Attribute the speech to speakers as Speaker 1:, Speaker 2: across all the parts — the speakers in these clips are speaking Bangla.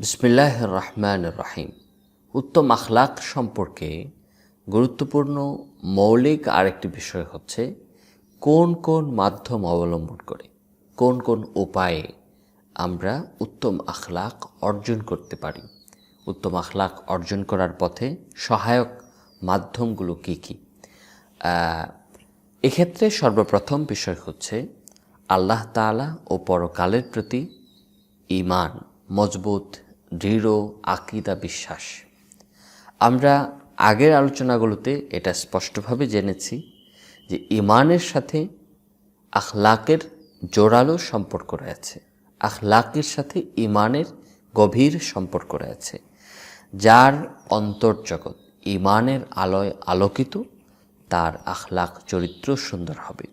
Speaker 1: বিসমিল্লাহির রহমানির রহিম। উত্তম আখলাক সম্পর্কে গুরুত্বপূর্ণ মৌলিক আরেকটি বিষয় হচ্ছে কোন কোন মাধ্যম অবলম্বন করে, কোন কোন উপায়ে আমরা উত্তম আখলাক অর্জন করতে পারি। উত্তম আখলাক অর্জন করার পথে সহায়ক মাধ্যমগুলো কী কী। এক্ষেত্রে সর্বপ্রথম বিষয় হচ্ছে আল্লাহ তাআলা ও পরকালের প্রতি ঈমান, মজবুত দৃঢ় আকীদা, বিশ্বাস। আমরা আগের আলোচনাগুলোতে এটা স্পষ্টভাবে জেনেছি যে ঈমানের সাথে আখলাকের জোরালো সম্পর্ক রয়েছে, আখলাকের সাথে ঈমানের গভীর সম্পর্ক রয়েছে। যার অন্তর্জগৎ ঈমানের আলোয় আলোকিত, তার আখলাক চরিত্র সুন্দর হবে।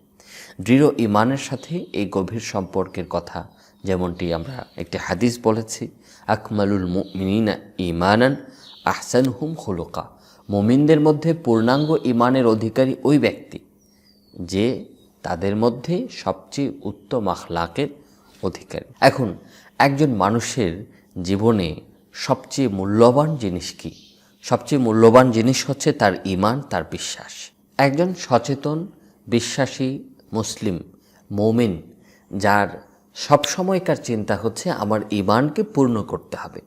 Speaker 1: দৃঢ় ঈমানের সাথে এই গভীর সম্পর্কের কথা যেমনটি আমরা একটি হাদিস বলেছি, আকমালুল মুমিনিনা ঈমানান আহসানুহুম খুলুকা। মুমিনদের মধ্যে পূর্ণাঙ্গ ঈমানের অধিকারী ওই ব্যক্তি যে তাদের মধ্যে সবচেয়ে উত্তম আখলাকের অধিকারী। এখন একজন মানুষের জীবনে সবচেয়ে মূল্যবান জিনিস কি? সবচেয়ে মূল্যবান জিনিস হচ্ছে তার ঈমান, তার বিশ্বাস। একজন সচেতন বিশ্বাসী মুসলিম মুমিন, যার সবসময়কার চিন্তা হচ্ছে আমার ঈমানকে পূর্ণ করতে হবে,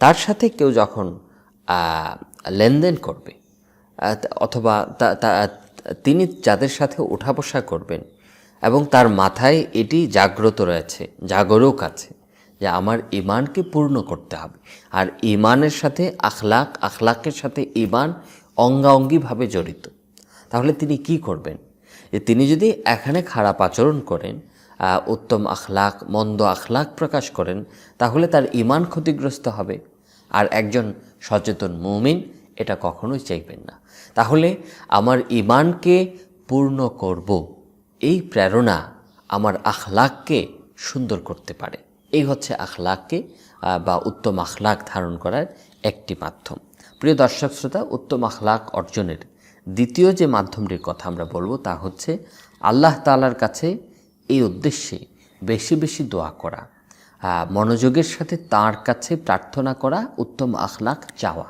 Speaker 1: তার সাথে কেউ যখন লেনদেন করবে অথবা তিনি যাদের সাথে ওঠা বসা করবেন এবং তার মাথায় এটি জাগ্রত রয়েছে, জাগরক আছে যে আমার ঈমানকে পূর্ণ করতে হবে, আর ঈমানের সাথে আখলাক, আখলাকের সাথে ঈমান অঙ্গাঅঙ্গিভাবে জড়িত, তাহলে তিনি কি করবেন? যে তিনি যদি এখানে খারাপ আচরণ করেন, উত্তম আখলাক মন্দ আখলাক প্রকাশ করেন, তাহলে তার ঈমান ক্ষতিগ্রস্ত হবে। আর একজন সচেতন মুমিন এটা কখনোই চাইবেন না। তাহলে আমার ঈমানকে পূর্ণ করব, এই প্রেরণা আমার আখলাককে সুন্দর করতে পারে। এই হচ্ছে আখলাককে বা উত্তম আখলাক ধারণ করার একটি মাধ্যম। প্রিয় দর্শক শ্রোতা, উত্তম আখলাক অর্জনের দ্বিতীয় যে মাধ্যমটির কথা আমরা বলবো তা হচ্ছে আল্লাহ তাআলার কাছে এই উদ্দেশ্যে বেশি বেশি দোয়া করা, মনোযোগের সাথে তার কাছে প্রার্থনা করা, উত্তম আখলাক চাওয়া।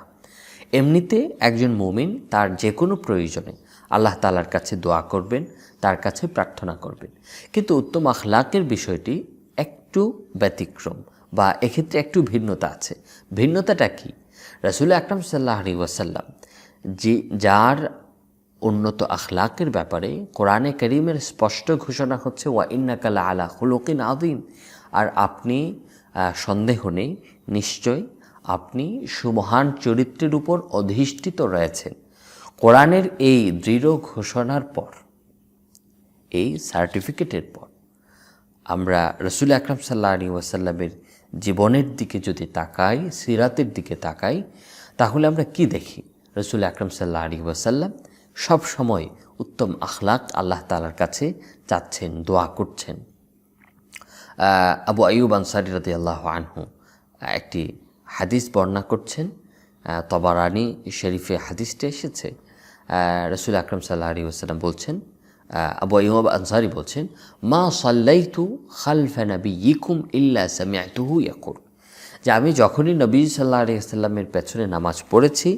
Speaker 1: এমনিতে একজন মুমিন তার যে কোনো প্রয়োজনে আল্লাহ তাআলার কাছে দোয়া করবেন, তার কাছে প্রার্থনা করবেন, কিন্তু উত্তম আখলাকের বিষয়টি একটু ব্যতিক্রম বা এক্ষেত্রে একটু ভিন্নতা আছে। ভিন্নতাটা কি? রাসূল আকরাম সাল্লাল্লাহু আলাইহি ওয়াসাল্লাম যার উন্নত আখলাকের ব্যাপারে কোরআনে কারীমের স্পষ্ট ঘোষণা হচ্ছে ওয়া ইন্নাকা লাআলা খুলুকিন আযীম, আর আপনি সন্দেহ নেই, নিশ্চয় আপনি সুমহান চরিত্রের উপর অধিষ্ঠিত রয়েছেন। কোরআনের এই দৃঢ় ঘোষণার পর, এই সার্টিফিকেটের পর আমরা রাসূল আকরাম সাল্লাল্লাহু আলাইহি ওয়াসাল্লামের জীবনের দিকে যদি তাকাই, সিরাতের দিকে তাকাই, তাহলে আমরা কি দেখি? রাসূল আকরাম সাল্লাল্লাহু আলাইহি ওয়াসাল্লাম সব সময় উত্তম আখলাক আল্লাহ তাআলার কাছে চাচ্ছেন, দোয়া করছেন। আবু আইয়ুব আনসারী রাদিয়াল্লাহু আনহু একটি হাদিস বর্ণনা করছেন, তবারানি শরীফে হাদিসটা এসেছে। রাসূল আকরাম সাল্লাল্লাহু আলাইহি ওয়াসাল্লাম বলছেন, আবু আইয়ুব আনসারী বলছেন, মা সাল্লাইতু খালফা নাবিয়িকুম ইল্লা সামি'তুহু ইয়াকুল, যে আমি যখনই নবী সাল্লাল্লাহু আলাইহি ওয়াসাল্লামের পেছনে নামাজ পড়েছি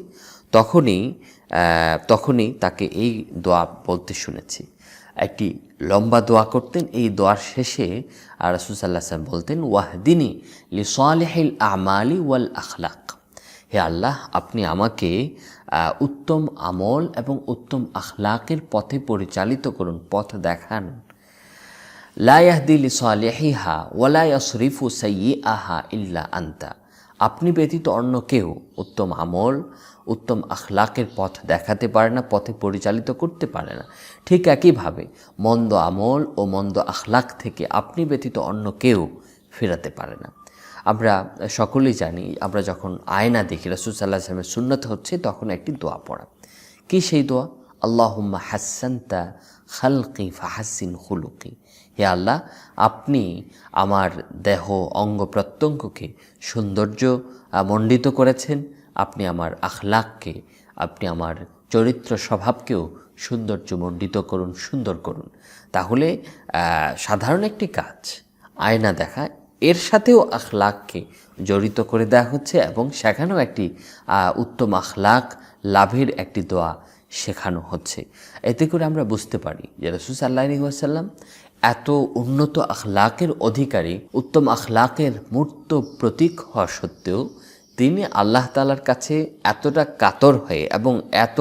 Speaker 1: তখনই তাকে এই দোয়া বলতে শুনেছি। একটি লম্বা দোয়া করতেন। এই দোয়ার শেষে রাসূল সাল্লাল্লাহু আলাইহি ওয়াসাল্লাম বলতেন, ওয়াহদিনি লিসালিহিল আমালি ওয়াল আখলাক, হে আল্লাহ, আপনি আমাকে উত্তম আমল এবং উত্তম আখলাকের পথে পরিচালিত করুন, পথ দেখান। লা ইয়াহদি লিসালিহিহা ওয়ালা ইয়াসরিফু সাইয়্যাহা ইল্লা আনতা, আপনি ব্যতীত অন্য কেউ উত্তম আমল, উত্তম আখলাকের পথ দেখাতে পারে না, পথে পরিচালিত করতে পারে না। ঠিক একইভাবে মন্দ আমল ও মন্দ আখলাক থেকে আপনি ব্যতীত অন্য কেউ ফেরাতে পারে না। আমরা সকলেই জানি, আমরা যখন আয়না দেখি, রাসূল সাল্লাল্লাহু আলাইহি ওয়াসাল্লামের সুন্নাত হচ্ছে তখন একটি দোয়া পড়া। কি সেই দোয়া? আল্লাহুম্মা হাসসানতা খালকি ফাহাসিন খুলুকি, হে আল্লাহ, আপনি আমার দেহ অঙ্গ প্রত্যঙ্গকে সৌন্দর্য মণ্ডিত করেছেন, আপনি আমার আখলাককে, আপনি আমার চরিত্র স্বভাবকেও সৌন্দর্য মণ্ডিত করুন, সুন্দর করুন। তাহলে সাধারণ একটি কাজ আয়না দেখা, এর সাথেও আখলাককে জড়িত করে দেওয়া হচ্ছে এবং সেখানেও একটি উত্তম আখলাক লাভের একটি দোয়া শেখানো হচ্ছে। এতে করে আমরা বুঝতে পারি যে রাসূল সাল্লাল্লাহু আলাইহি ওয়াসাল্লাম এত উন্নত আখলাকের অধিকারী, উত্তম আখলাকের মূর্ত প্রতীক হওয়া সত্ত্বেও তিনি আল্লাহ তাআলার কাছে এতটা কাতর হয়ে এবং এত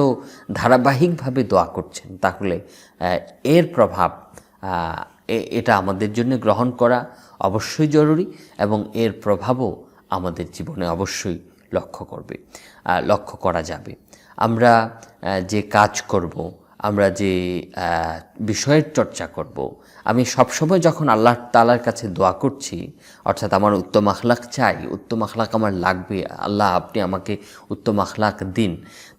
Speaker 1: ধারাবাহিকভাবে দোয়া করছেন, তাহলে এর প্রভাব এটা আমাদের জন্য গ্রহণ করা অবশ্যই জরুরি এবং এর প্রভাবও আমাদের জীবনে অবশ্যই লক্ষ্য করা যাবে। আমরা যে কাজ করব, আমরা যে বিষয়ের চর্চা করব, আমি সবসময় যখন আল্লাহ তাআলার কাছে দোয়া করছি, অর্থাৎ আমার উত্তম আখলাক চাই, উত্তম আখলাক আমার লাগবে, আল্লাহ আপনি আমাকে উত্তম আখলাক দিন,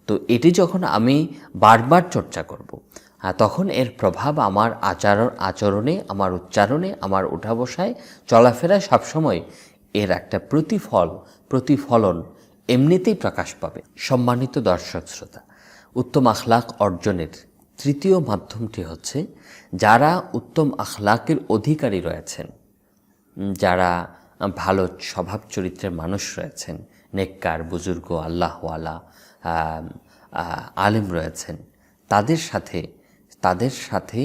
Speaker 1: তো এটি যখন আমি বারবার চর্চা করব, তখন এর প্রভাব আমার আচরণে, আমার উচ্চারণে, আমার ওঠা বসায়, চলাফেরায় সবসময় এর একটা প্রতিফলন এমনিতেই প্রকাশ পাবে। সম্মানিত দর্শক শ্রোতা, উত্তম আখলাক অর্জনের তৃতীয় মাধ্যমটি হচ্ছে যারা উত্তম আখলাকের অধিকারী রয়েছেন, যারা ভালো স্বভাব চরিত্রের মানুষ রয়েছেন, নেককার, বুজুর্গ, আল্লাহওয়ালা, আলেম রয়েছেন, তাদের সাথে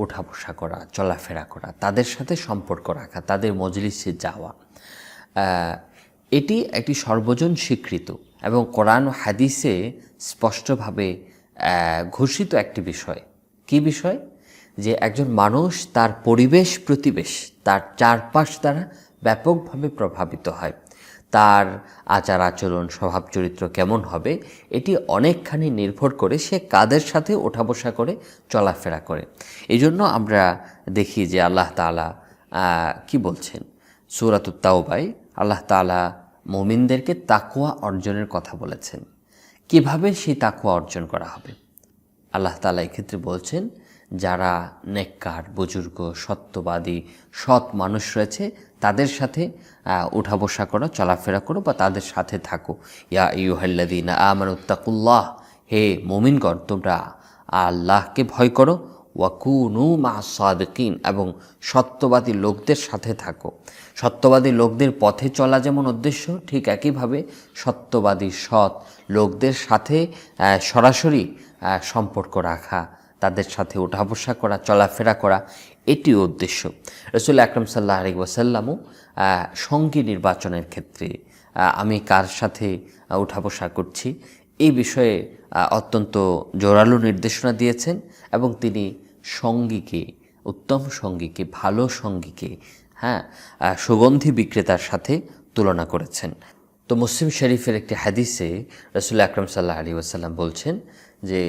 Speaker 1: ওঠা বসা করা, চলাফেরা করা, তাদের সাথে সম্পর্ক রাখা, তাদের মজলিসে যাওয়া, এটি একটি সর্বজন স্বীকৃত এবং কোরআন ও হাদিসে স্পষ্টভাবে ঘোষিত একটি বিষয়। কি বিষয়? যে একজন মানুষ তার পরিবেশ প্রতিবেশ, তার চারপাশ দ্বারা ব্যাপকভাবে প্রভাবিত হয়। তার আচার আচরণ, স্বভাব চরিত্র কেমন হবে, এটি অনেকখানি নির্ভর করে সে কাদের সাথে ওঠা বসা করে, চলাফেরা করে। এই জন্য আমরা দেখি যে আল্লাহ তাআলা কি বলছেন সূরাতুত তাওবায়, আল্লাহ তাআলা মুমিনদেরকে তাকওয়া অর্জনের কথা বলেছেন। কিভাবে সেই তাকওয়া অর্জন করা হবে? আল্লাহ তাআলা এক্ষেত্রে বলছেন, যারা নেককার, বুজুর্গ, সত্যবাদী, সৎ মানুষ রয়েছে, তাদের সাথে উঠা বসা করো, চলাফেরা করো বা তাদের সাথে থাকো। ইয়া আইয়ুহাল্লাযীনা আমানুত্তাকুল্লাহ, হে মুমিনগণ, তোমরা আল্লাহকে ভয় করো, ওয়াকুনু মা'আস সাদিকিন, এবং সত্যবাদী লোকদের সাথে থাকো। সত্যবাদী লোকদের পথে চলা যেমন উদ্দেশ্য, ঠিক একইভাবে সত্যবাদী সৎ লোকদের সাথে সরাসরি সম্পর্ক রাখা, তাদের সাথে ওঠা বসা করা, চলাফেরা করা, এটিও উদ্দেশ্য। রাসূল আকরাম সাল্লাল্লাহু আলাইহি ওয়াসাল্লামও সঙ্গী নির্বাচনের ক্ষেত্রে আমি কার সাথে ওঠা বসা করছি এই বিষয়ে অত্যন্ত জোরালো নির্দেশনা দিয়েছেন এবং তিনি সঙ্গীকে, উত্তম সঙ্গীকে, ভালো সঙ্গীকে সুগন্ধি বিক্রেতার সাথে তুলনা করেছেন। তো মুসলিম শরীফের একটি হাদিসে রাসূল আকরাম সাল্লাল্লাহু আলাইহি ওয়াসাল্লাম বলছেন যে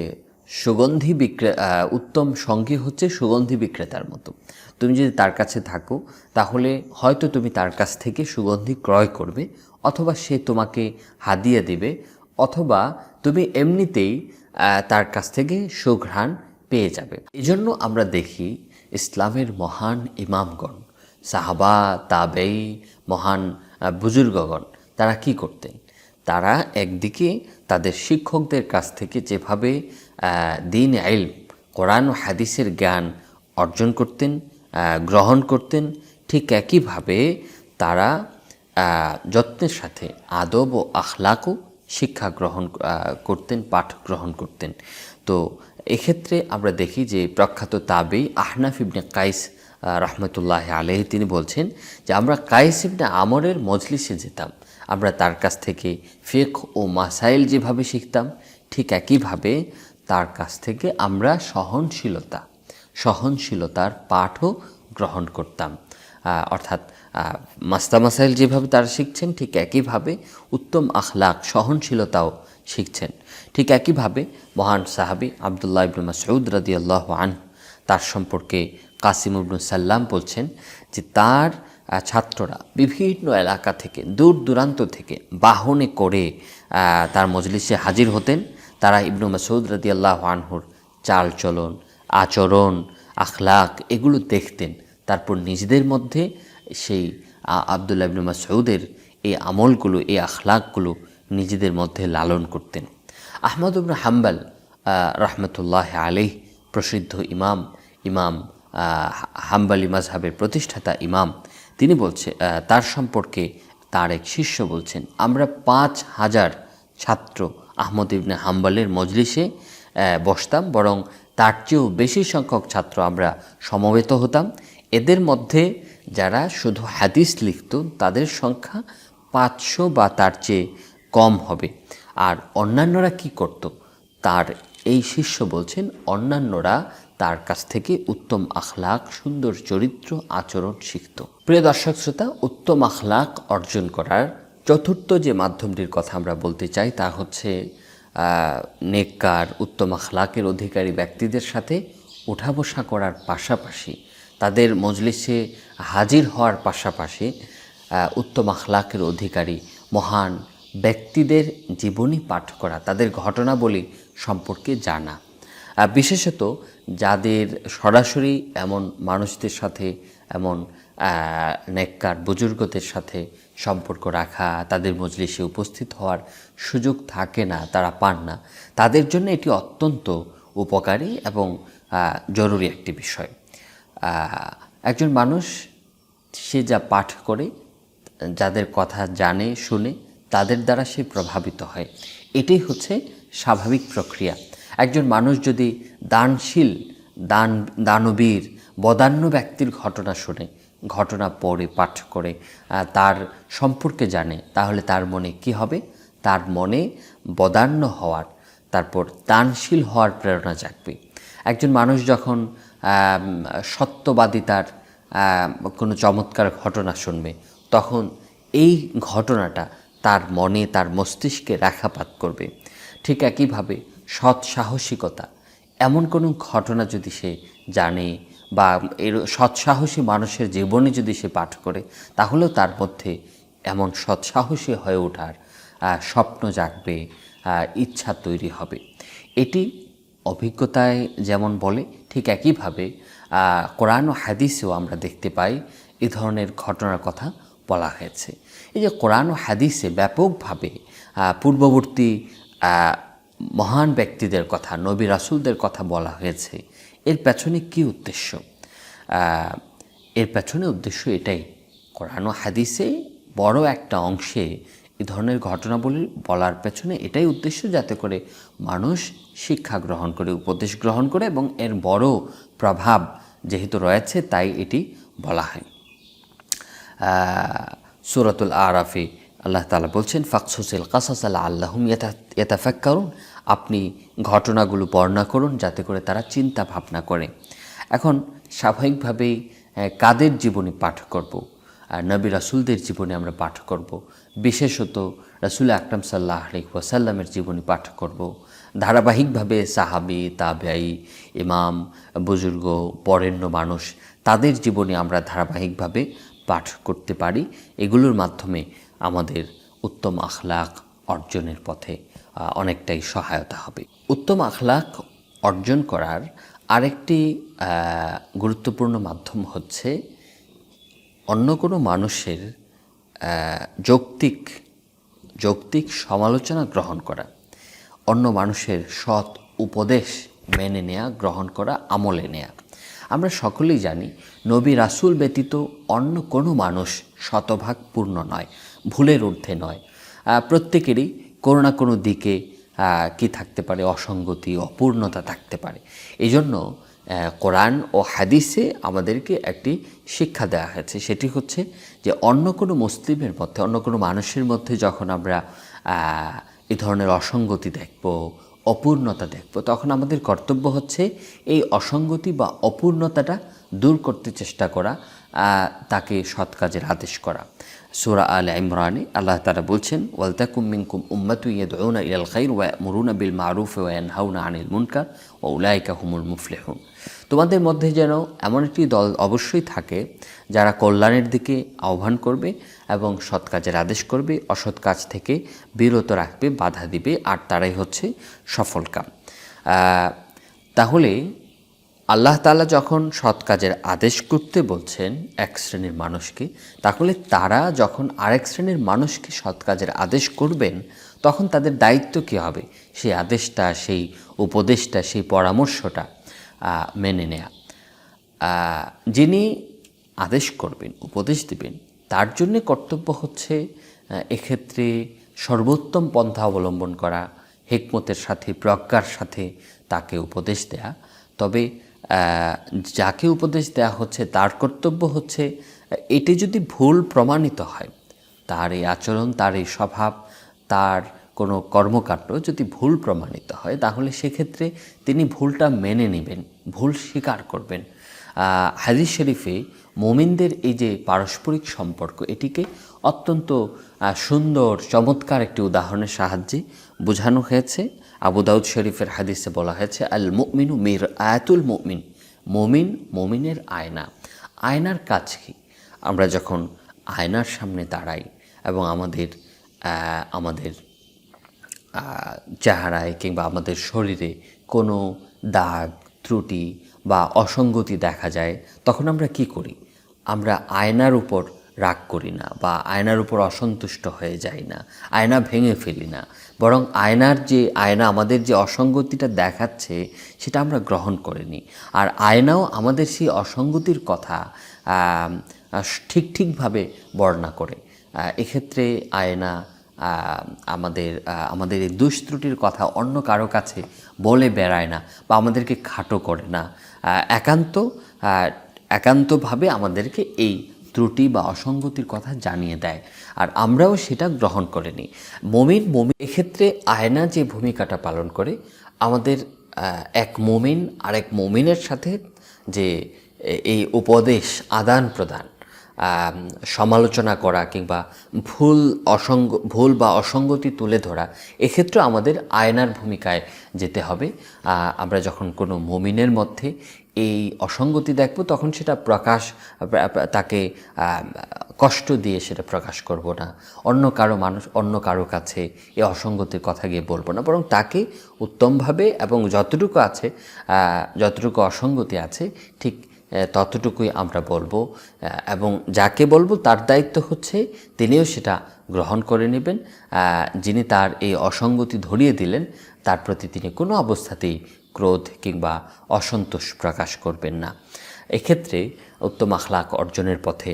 Speaker 1: উত্তম সঙ্গী হচ্ছে সুগন্ধি বিক্রেতার মতো। তুমি যদি তার কাছে থাকো, তাহলে হয়তো তুমি তার কাছ থেকে সুগন্ধি ক্রয় করবে, অথবা সে তোমাকে হাদিয়া দেবে, অথবা তুমি এমনিতেই তার কাছ থেকে সুঘ্রাণ পেয়ে যাবে। এজন্য আমরা দেখি ইসলামের মহান ইমামগণ, সাহাবা, তাবেঈ, মহান বুজুর্গগণ, তারা কি করতেন? তারা একদিকে তাদের শিক্ষকদের কাছ থেকে যেভাবে দ্বীন ইলম, কোরআন ও হাদিসের জ্ঞান অর্জন করতেন, গ্রহণ করতেন, ঠিক একইভাবে তারা যত্নের সাথে আদব ও আখলাকও শিক্ষা গ্রহণ করতেন, পাঠ গ্রহণ করতেন। তো এক্ষেত্রে আমরা দেখি যে প্রখ্যাত তাবেঈ আহনাফ ইবনে কাইস রহমতুল্লাহ আলাইহি তিনি বলছেন যে আমরা কাইস ইবনে আমরের মজলিসে যেতাম, আমরা তার কাছ থেকে ফিকহ ও মাসাইল যেভাবে শিখতাম, ঠিক একইভাবে তার কাছ থেকে আমরা সহনশীলতার পাঠও গ্রহণ করতাম। অর্থাৎ মাসাইল যেভাবে তারা শিখছেন, ঠিক একইভাবে উত্তম আখলাক, সহনশীলতাও শিখছেন। ঠিক একইভাবে মহান সাহাবী আব্দুল্লাহ ইবনে মাসউদ রাদিয়াল্লাহু আনহু, তার সম্পর্কে কাসিম ইবনে সাল্লাম বলছেন যে তার ছাত্ররা বিভিন্ন এলাকা থেকে, দূর দূরান্ত থেকে বাহনে করে তার মজলিসে হাজির হতেন। তারা ইবনে মাসউদ রাদিয়াল্লাহু আনহুর চাল চলন, আচরণ, আখলাক এগুলো দেখতেন, তারপর নিজেদের মধ্যে সেই আব্দুল্লাহ ইবনে মাসউদের এই আমলগুলো, এই আখলাকগুলো নিজেদের মধ্যে লালন করতেন। আহমদ ইবনে হাম্বল রহমতুল্লাহ আলাইহি, প্রসিদ্ধ ইমাম হাম্বলি মাযহাবের প্রতিষ্ঠাতা ইমাম, তিনি তার সম্পর্কে তার এক শিষ্য বলছেন, আমরা 5,000 ছাত্র আহমদ ইবনে হাম্বলের মজলিসে বসতাম, বরং তার চেয়েও বেশি সংখ্যক ছাত্র আমরা সমবেত হতাম। এদের মধ্যে যারা শুধু হাদিস লিখত তাদের সংখ্যা 500 বা তার চেয়ে কম হবে। আর অন্যান্যরা কি করত? তার এই শিষ্য বলছেন, অন্যান্যরা তার কাছ থেকে উত্তম আখলাক, সুন্দর চরিত্র, আচরণ শিখত। প্রিয় দর্শক শ্রোতা, উত্তম আখলাক অর্জন করার চতুর্থ যে মাধ্যমটির কথা আমরা বলতে চাই তা হচ্ছে নেককার, উত্তম আখলাকের অধিকারী ব্যক্তিদের সাথে ওঠা বসা করার পাশাপাশি, তাদের মজলিসে হাজির হওয়ার পাশাপাশি উত্তম আখলাকের অধিকারী মহান ব্যক্তিদের জীবনী পাঠ করা, তাদের ঘটনাবলী সম্পর্কে জানা। বিশেষত যাদের সরাসরি এমন মানুষদের সাথে, এমন নেককার বুজুর্গদের সাথে সম্পর্ক রাখা, তাদের মজলিসে উপস্থিত হওয়ার সুযোগ থাকে না, তারা পান না, তাদের জন্য এটি অত্যন্ত উপকারী এবং জরুরি একটি বিষয়। একজন মানুষ সে যা পাঠ করে, যাদের কথা জানে শুনে, তাদের দ্বারা সে প্রভাবিত হয়। এটাই হচ্ছে স্বাভাবিক প্রক্রিয়া। একজন মানুষ যদি দানশীল, দানবীর, বদান্য ব্যক্তির ঘটনা শুনে, ঘটনা পড়ে, পাঠ করে, তার সম্পর্কে জানে, তাহলে তার মনে কি হবে? তার মনে বদান্য হওয়ার, তারপর দানশীল হওয়ার প্রেরণা জাগবে। একজন মানুষ যখন সত্যবাদিতার কোনো চমৎকার ঘটনা শুনবে, তখন এই ঘটনাটা তার মনে, তার মস্তিষ্কে রেখাপাত করবে। ঠিক একইভাবে সৎ সাহসিকতা, এমন কোনো ঘটনা যদি সে জানে বা এর সৎসাহসী মানুষের জীবনে যদি সে পাঠ করে, তাহলেও তার মধ্যে এমন সৎসাহসী হয়ে ওঠার স্বপ্ন জাগবে, ইচ্ছা তৈরি হবে। এটি অভিজ্ঞতায় যেমন বলে, ঠিক একইভাবে কোরআন ও হাদিসেও আমরা দেখতে পাই এ ধরনের ঘটনার কথা বলা হয়েছে। এই যে কোরআন ও হাদিসে ব্যাপকভাবে পূর্ববর্তী মহান ব্যক্তিদের কথা, নবী রাসূলদের কথা বলা হয়েছে, এর পেছনে কি উদ্দেশ্য? এর পেছনে উদ্দেশ্য এটাই, কোরআন ও হাদিসে বড় একটা অংশে এই ধরনের ঘটনাবলী বলার পেছনে এটাই উদ্দেশ্য, যাতে করে মানুষ শিক্ষা গ্রহণ করে, উপদেশ গ্রহণ করে, এবং এর বড় প্রভাব যেহেতু রয়েছে তাই এটি বলা হয়। সূরাতুল আরাফে আল্লাহ তাআলা বলছেন, ফাকসুসিল কাসাস লাআল্লাহুম ইয়াতাফাক্কারুন, আপনি ঘটনাগুলো বর্ণনা করুন যাতে করে তারা চিন্তা ভাবনা করে। এখন স্বাভাবিকভাবেই কাদের জীবনী পাঠ করব? নবী রাসূলদের জীবনী আমরা পাঠ করব, বিশেষত রাসূল আকরাম সাল্লাল্লাহু আলাইহি ওয়াসাল্লামের জীবনী পাঠ করব। ধারাবাহিকভাবে সাহাবী, তাবেঈ, ইমাম, বুজুর্গ, বরেণ্য মানুষ, তাদের জীবনী আমরা ধারাবাহিকভাবে পাঠ করতে পারি। এগুলোর মাধ্যমে আমাদের উত্তম আখলাক অর্জনের পথে অনেকটাই সহায়তা হবে। উত্তম আখলাক অর্জন করার আরেকটি গুরুত্বপূর্ণ মাধ্যম হচ্ছে অন্য কোনো মানুষের যৌক্তিক সমালোচনা গ্রহণ করা, অন্য মানুষের সৎ উপদেশ মেনে নেয়া, গ্রহণ করা, আমলে নেয়া। আমরা সকলেই জানি নবী রাসূল ব্যতীত অন্য কোনো মানুষ শতভাগ পূর্ণ নয়, ভুলের ঊর্ধ্বে নয়। প্রত্যেকেরই কোনো না কোনো দিকে কি থাকতে পারে? অসঙ্গতি, অপূর্ণতা থাকতে পারে। এই জন্য কোরআন ও হাদিসে আমাদেরকে একটি শিক্ষা দেওয়া হয়েছে, সেটি হচ্ছে যে অন্য কোনো মুসলিমের মধ্যে, অন্য কোনো মানুষের মধ্যে যখন আমরা এই ধরনের অসঙ্গতি দেখব, অপূর্ণতা দেখব, তখন আমাদের কর্তব্য হচ্ছে এই অসঙ্গতি বা অপূর্ণতাটা দূর করতে চেষ্টা করা, তাকে সৎ কাজের আদেশ করা। সূরা আলে ইমরানে আল্লাহ তাআলা বলছেন, ওয়ালতাকুম মিনকুম উম্মাতুন ইয়াদউনা ইলাল খায়র ওয়া ইয়ামুরুনা বিল মারুফ ওয়া ইয়ানহাউনা আনিল মুনকার ওয়া উলাইকা হুমুল মুফলিহুন। তোমাদের মধ্যে যেন এমন একটি দল অবশ্যই থাকে যারা কল্যাণের দিকে আহ্বান করবে এবং সৎ কাজের আদেশ করবে, অসৎ কাজ থেকে বিরত রাখবে, বাধা দিবে, আর তারাই হচ্ছে সফলকাম। তাহলে আল্লাহ তাআলা যখন সৎ কাজের আদেশ করতে বলছেন এক শ্রেণীর মানুষকে, তাহলে তারা যখন আরেক শ্রেণীর মানুষকে সৎ কাজের আদেশ করবেন, তখন তাদের দায়িত্ব কী হবে? সেই আদেশটা, সেই উপদেশটা, সেই পরামর্শটা মেনে নেয়া। যিনি আদেশ করবেন, উপদেশ দেবেন, তার জন্যে কর্তব্য হচ্ছে এক্ষেত্রে সর্বোত্তম পন্থা অবলম্বন করা, হিকমতের সাথে প্রজ্ঞার সাথে তাকে উপদেশ দেয়া। তবে যাকে উপদেশ দেয়া হচ্ছে তার কর্তব্য হচ্ছে এটি যদি ভুল প্রমাণিত হয়, তার এই আচরণ, তার এই স্বভাব, তার কোনো কর্মকাণ্ড যদি ভুল প্রমাণিত হয়, তাহলে সেক্ষেত্রে তিনি ভুলটা মেনে নেবেন, ভুল স্বীকার করবেন। হাদিস শরীফে মুমিনদের এই যে পারস্পরিক সম্পর্ক, এটিকে অত্যন্ত সুন্দর চমৎকার একটি উদাহরণের সাহায্যে বোঝানো হয়েছে। আবু দাউদ শরীফের হাদিসে বলা হয়েছে, আল মুমিনু মিরআতুল মুমিন, মুমিন মুমিনের আয়না। আয়নার কাজ কি? আমরা যখন আয়নার সামনে দাঁড়াই এবং আমাদের চেহারায় কিংবা আমাদের শরীরে কোনো দাগ, ত্রুটি বা অসঙ্গতি দেখা যায়, তখন আমরা কি করি? আমরা আয়নার উপর রাগ করি না বা আয়নার উপর অসন্তুষ্ট হয়ে যাই না, আয়না ভেঙে ফেলি না, বরং আয়না আমাদের যে অসঙ্গতিটা দেখাচ্ছে সেটা আমরা গ্রহণ করে নিই। আর আয়নাও আমাদের সেই অসঙ্গতির কথা ঠিকভাবে বর্ণনা করে। এক্ষেত্রে আয়না আমাদের এই দুষ্ত্রুটির কথা অন্য কারো কাছে বলে বেড়ায় না বা আমাদেরকে খাটো করে না, একান্তভাবে আমাদেরকে এই ত্রুটি বা অসঙ্গতির কথা জানিয়ে দেয়, আর আমরাও সেটা গ্রহণ করে নিই। মুমিন এক্ষেত্রে আয়না যে ভূমিকাটা পালন করে, আমাদের এক মুমিন আরেক মুমিনের সাথে যে এই উপদেশ আদান প্রদান, সমালোচনা করা কিংবা ভুল বা অসঙ্গতি তুলে ধরা, এক্ষেত্রে আমাদের আয়নার ভূমিকায় যেতে হবে। আমরা যখন কোনো মুমিনের মধ্যে এই অসঙ্গতি দেখব, তখন সেটা তাকে কষ্ট দিয়ে সেটা প্রকাশ করব না, অন্য কারো কাছে এই অসঙ্গতির কথা গিয়ে বলবো না, বরং তাকে উত্তমভাবে এবং যতটুকু অসঙ্গতি আছে ঠিক ততটুকুই আমরা বলবো। এবং যাকে বলবো তার দায়িত্ব হচ্ছে তিনিও সেটা গ্রহণ করে নেবেন। যিনি তার এই অসঙ্গতি ধরিয়ে দিলেন, তার প্রতি তিনি কোনো অবস্থাতেই ক্রোধ কিংবা অসন্তোষ প্রকাশ করবেন না। এক্ষেত্রে উত্তম আখলাক অর্জনের পথে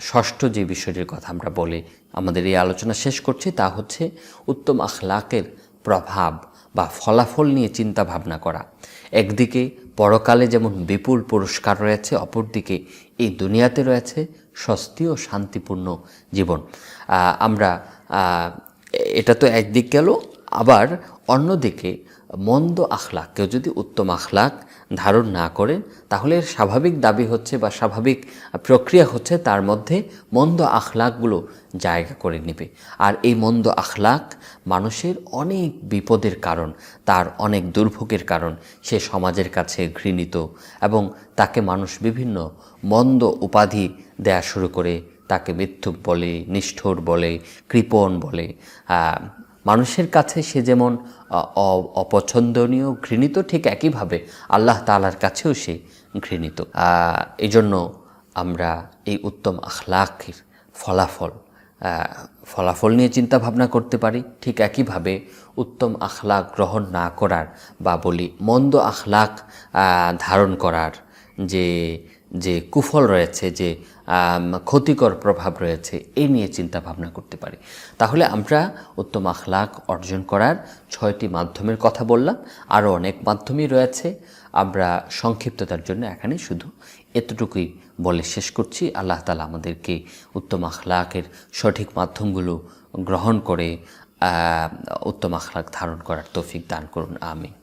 Speaker 1: ষষ্ঠ যে বিষয়টির কথা আমরা বলে আমাদের এই আলোচনা শেষ করছি, তা হচ্ছে উত্তম আখলাকের প্রভাব বা ফলাফল নিয়ে চিন্তা ভাবনা করা। একদিকে পরকালে যেমন বিপুল পুরস্কার রয়েছে, অপরদিকে এই দুনিয়াতে রয়েছে স্বস্তি ও শান্তিপূর্ণ জীবন। এটা তো একদিক গেল, আবার অন্যদিকে মন্দ আখলাক, কেউ যদি উত্তম আখলাক ধারণ না করেন, তাহলে স্বাভাবিক দাবি হচ্ছে বা স্বাভাবিক প্রক্রিয়া হচ্ছে তার মধ্যে মন্দ আখলাকগুলো জায়গা করে নেবে। আর এই মন্দ আখলাক মানুষের অনেক বিপদের কারণ, তার অনেক দুর্ভোগের কারণ। সে সমাজের কাছে ঘৃণিত এবং তাকে মানুষ বিভিন্ন মন্দ উপাধি দেয়া শুরু করে, তাকে মিথ্যুক বলে, নিষ্ঠুর বলে, কৃপণ বলে। মানুষের কাছে সে যেমন অপছন্দনীয়, ঘৃণিত, ঠিক একইভাবে আল্লাহ তাআলার কাছেও সে ঘৃণিত। এই জন্য আমরা এই উত্তম আখলাকের ফলাফল নিয়ে চিন্তা ভাবনা করতে পারি। ঠিক একইভাবে উত্তম আখলাক গ্রহণ না করার বা বলি মন্দ আখলাক ধারণ করার যে কুফল রয়েছে, যে ক্ষতিকর প্রভাব রয়েছে, এই নিয়ে চিন্তা ভাবনা করতে পারি। তাহলে আমরা উত্তম আখলাক অর্জন করার 6টি মাধ্যমের কথা বললাম, আরও অনেক মাধ্যমই রয়েছে। আমরা সংক্ষিপ্ততার জন্য এখানে শুধু এতটুকুই বলে শেষ করছি। আল্লাহ তাআলা আমাদেরকে উত্তম আখলাকের সঠিক মাধ্যমগুলো গ্রহণ করে উত্তম আখলাক ধারণ করার তৌফিক দান করুন। আমিন।